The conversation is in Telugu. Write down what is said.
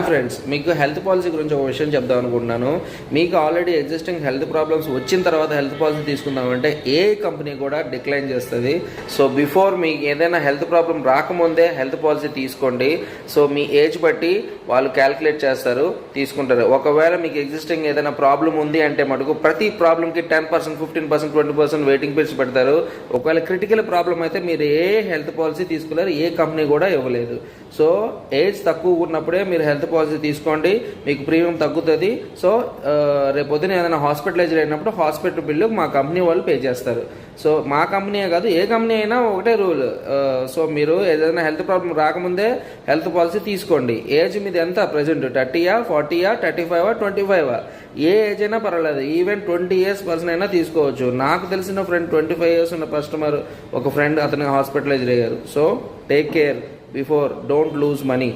ఫ్రెండ్స్, మీకు హెల్త్ పాలసీ గురించి ఒక విషయం చెప్దాం అనుకుంటున్నాను. మీకు ఆల్రెడీ ఎగ్జిస్టింగ్ హెల్త్ ప్రాబ్లమ్స్ వచ్చిన తర్వాత హెల్త్ పాలసీ తీసుకుందామంటే ఏ కంపెనీ కూడా డిక్లైన్ చేస్తుంది. సో బిఫోర్ మీకు ఏదైనా హెల్త్ ప్రాబ్లం రాకముందే హెల్త్ పాలసీ తీసుకోండి. సో మీ ఏజ్ బట్టి వాళ్ళు క్యాల్కులేట్ చేస్తారు, తీసుకుంటారు. ఒకవేళ మీకు ఎగ్జిస్టింగ్ ఏదైనా ప్రాబ్లం ఉంది అంటే మటుకు ప్రతి ప్రాబ్లంకి 10%, 15%, 20% వెయిటింగ్ పీరియడ్స్ పెడతారు. ఒకవేళ క్రిటికల్ ప్రాబ్లం అయితే మీరు ఏ హెల్త్ పాలసీ తీసుకోలేరు, ఏ కంపెనీ కూడా ఇవ్వలేదు. సో ఏజ్ తక్కువ ఉన్నప్పుడే మీరు హెల్త్ పాలసీ తీసుకోండి, మీకు ప్రీమియం తగ్గుతుంది. సో రేపొద్దున ఏదైనా హాస్పిటలైజ్ అయినప్పుడు హాస్పిటల్ బిల్లు మా కంపెనీ వాళ్ళు పే చేస్తారు. సో మా కంపెనీ కాదు, ఏ కంపెనీ అయినా ఒకటే రూల్. సో మీరు ఏదైనా హెల్త్ ప్రాబ్లం రాకముందే హెల్త్ పాలసీ తీసుకోండి. ఏజ్ మీద ఎంత ప్రజెంట్ 30యా, 40యా, 35ఆ, 25ఆ, ఏ ఏజ్ అయినా పర్వాలేదు. ఈవెన్ 20 years పర్సన్ అయినా తీసుకోవచ్చు. నాకు తెలిసిన ఫ్రెండ్ 25 years ఉన్న కస్టమర్ ఒక ఫ్రెండ్, అతను హాస్పిటలైజ్ అయ్యారు. So take care before, don't lose money.